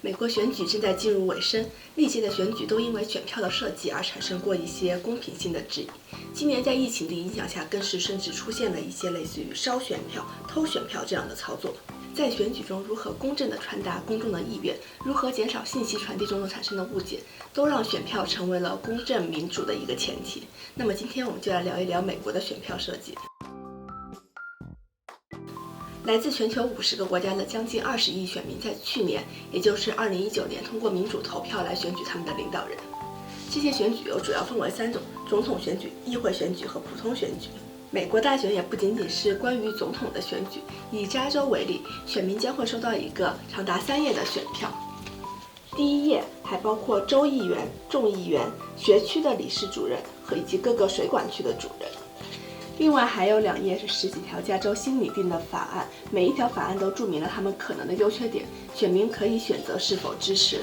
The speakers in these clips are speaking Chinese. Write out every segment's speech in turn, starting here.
美国选举正在进入尾声，历届的选举都因为选票的设计而产生过一些公平性的质疑。今年在疫情的影响下，更是甚至出现了一些类似于烧选票、偷选票这样的操作。在选举中，如何公正地传达公众的意愿，如何减少信息传递中产生的误解，都让选票成为了公正民主的一个前提。那么今天我们就来聊一聊美国的选票设计。来自全球50个国家的将近20亿选民在去年，也就是2019年，通过民主投票来选举他们的领导人。这些选举主要分为3种：总统选举、议会选举和普通选举。美国大选也不仅仅是关于总统的选举，以加州为例，选民将会收到一个长达3页的选票。第1页还包括州议员、众议员、学区的理事主任以及各个水管区的主任。另外还有2页是10几条加州新拟定的法案，每一条法案都注明了他们可能的优缺点，选民可以选择是否支持。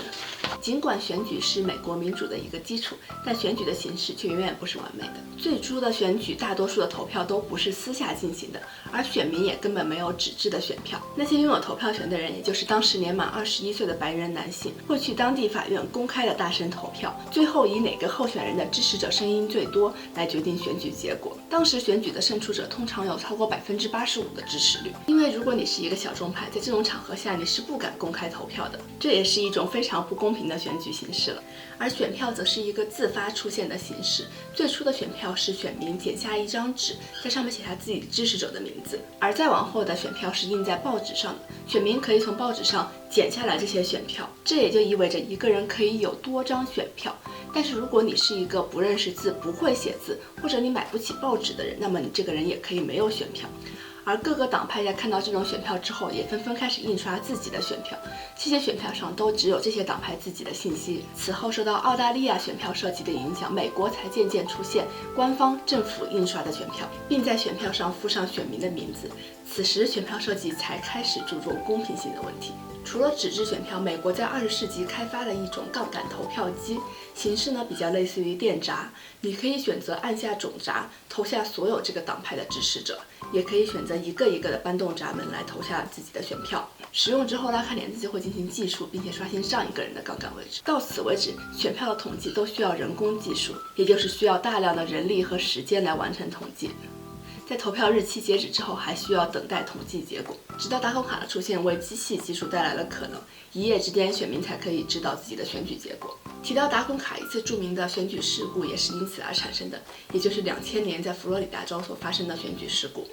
尽管选举是美国民主的一个基础，但选举的形式却远远不是完美的。最初的选举，大多数的投票都不是私下进行的，而选民也根本没有纸质的选票。那些拥有投票权的人，也就是当时年满21岁的白人男性，会去当地法院公开的大声投票，最后以哪个候选人的支持者声音最多来决定选举结果。当时选举的胜出者通常有超过85%的支持率，因为如果你是一个小众派，在这种场合下你是不敢公开投票的，这也是一种非常不公平的选举形式了。而选票则是一个自发出现的形式，最初的选票是选民剪下一张纸，在上面写下自己支持者的名字，而再往后的选票是印在报纸上的，选民可以从报纸上剪下来这些选票，这也就意味着一个人可以有多张选票。但是如果你是一个不认识字、不会写字，或者你买不起报纸的人，那么你这个人也可以没有选票。而各个党派在看到这种选票之后，也纷纷开始印刷自己的选票，这些选票上都只有这些党派自己的信息。此后受到澳大利亚选票设计的影响，美国才渐渐出现官方政府印刷的选票，并在选票上附上选民的名字。此时选票设计才开始注重公平性的问题。除了纸质选票，美国在20世纪开发了一种杠杆投票机，形式呢比较类似于电闸，你可以选择按下总闸投下所有这个党派的支持者，也可以选择一个一个的搬动闸门来投下自己的选票。使用之后，拉开帘子就会进行计数，并且刷新上一个人的杠杆位置。到此为止，选票的统计都需要人工计数，也就是需要大量的人力和时间来完成统计。在投票日期截止之后，还需要等待统计结果，直到打孔卡的出现为机器计数带来了可能，一夜之间选民才可以知道自己的选举结果。提到打孔卡，一次著名的选举事故也是因此而产生的，也就是2000年在佛罗里达州所发生的选举事故。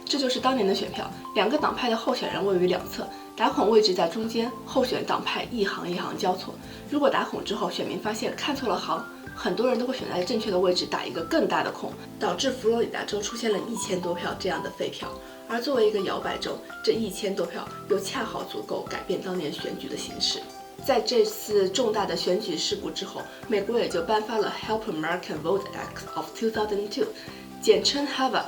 这就是当年的选票，2个党派的候选人位于两侧，打孔位置在中间，候选党派一行一行交错。如果打孔之后，选民发现看错了行，很多人都会选在正确的位置打一个更大的孔，导致佛罗里达州出现了1000多票这样的废票。而作为一个摇摆州，这1000多票又恰好足够改变当年选举的形势。在这次重大的选举事故之后，美国也就颁发了 Help American Vote Act of 2002， 简称 HAVA。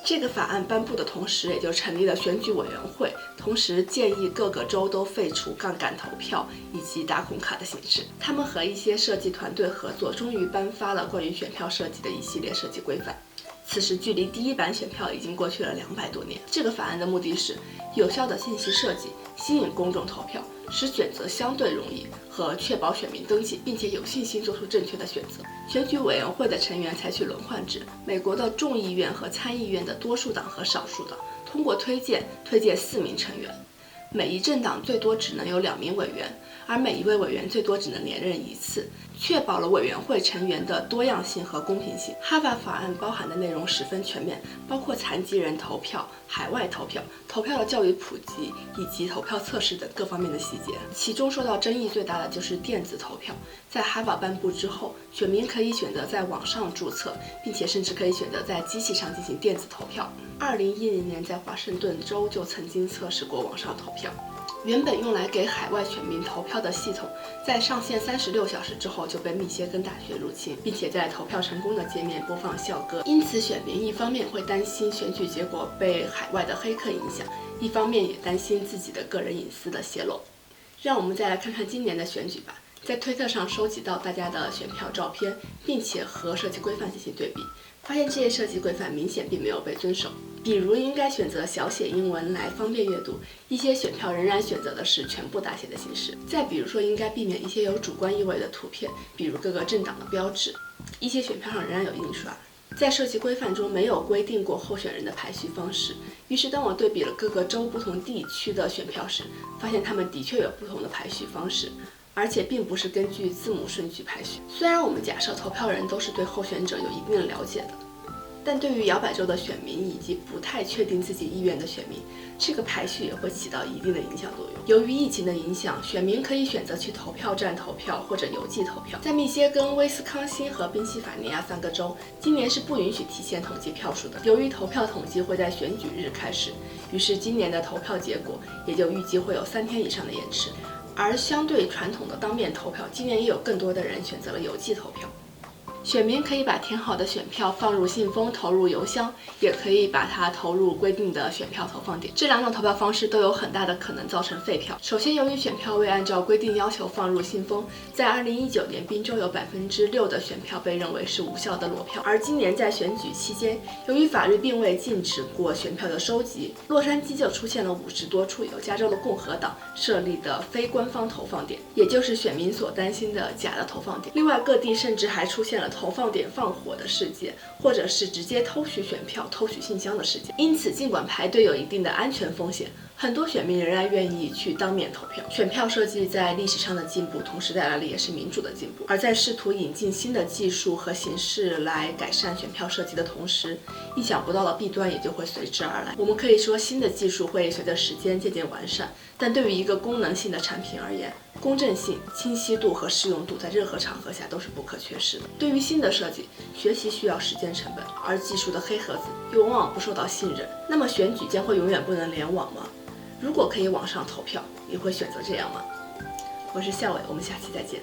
这个法案颁布的同时，也就成立了选举委员会，同时建议各个州都废除杠杆投票以及打孔卡的形式。他们和一些设计团队合作，终于颁发了关于选票设计的一系列设计规范。此时距离第1版选票已经过去了200多年。这个法案的目的是有效的信息设计，吸引公众投票，使选择相对容易，和确保选民登记并且有信心做出正确的选择。选举委员会的成员采取轮换制，美国的众议院和参议院的多数党和少数党通过推荐4名成员，每一政党最多只能有2名委员，而每一位委员最多只能连任1次，确保了委员会成员的多样性和公平性。哈法法案包含的内容十分全面，包括残疾人投票、海外投票、投票的教育普及以及投票测试等各方面的细节。其中受到争议最大的就是电子投票。在哈法颁布之后，选民可以选择在网上注册，并且甚至可以选择在机器上进行电子投票。2010年在华盛顿州就曾经测试过网上投票。原本用来给海外选民投票的系统，在上线36小时之后就被密歇根大学入侵，并且在投票成功的界面播放校歌。因此，选民一方面会担心选举结果被海外的黑客影响，一方面也担心自己的个人隐私的泄露。让我们再来看看今年的选举吧。在推特上收集到大家的选票照片，并且和设计规范进行对比，发现这些设计规范明显并没有被遵守。比比如应该选择小写英文来方便阅读，一些选票仍然选择的是全部大写的形式。再比如说，应该避免一些有主观意味的图片，比如各个政党的标志，一些选票上仍然有印刷。在设计规范中没有规定过候选人的排序方式，于是当我对比了各个州不同地区的选票时，发现他们的确有不同的排序方式，而且并不是根据字母顺序排序。虽然我们假设投票人都是对候选者有一定的了解的，但对于摇摆州的选民以及不太确定自己意愿的选民，这个排序也会起到一定的影响作用。由于疫情的影响，选民可以选择去投票站投票或者邮寄投票。在密歇根、威斯康星和宾夕法尼亚3个州，今年是不允许提前统计票数的。由于投票统计会在选举日开始，于是今年的投票结果也就预计会有3天以上的延迟。而相对传统的当面投票，今年也有更多的人选择了邮寄投票。选民可以把填好的选票放入信封投入邮箱，也可以把它投入规定的选票投放点。这2种投票方式都有很大的可能造成废票。首先，由于选票未按照规定要求放入信封，在2019年宾州有6%的选票被认为是无效的裸票。而今年在选举期间，由于法律并未禁止过选票的收集，洛杉矶就出现了50多处由加州的共和党设立的非官方投放点，也就是选民所担心的假的投放点。另外，各地甚至还出现了投放点放火的事件，或者是直接偷取选票、偷取信箱的事件。因此，尽管排队有一定的安全风险，很多选民仍然愿意去当面投票。选票设计在历史上的进步，同时带来了也是民主的进步。而在试图引进新的技术和形式来改善选票设计的同时，意想不到的弊端也就会随之而来。我们可以说，新的技术会随着时间渐渐完善，但对于一个功能性的产品而言，公正性、清晰度和适用度在任何场合下都是不可缺失的。对于新的设计，学习需要时间成本，而技术的黑盒子又往往不受到信任。那么选举将会永远不能联网吗？如果可以网上投票，你会选择这样吗？我是夏伟，我们下期再见。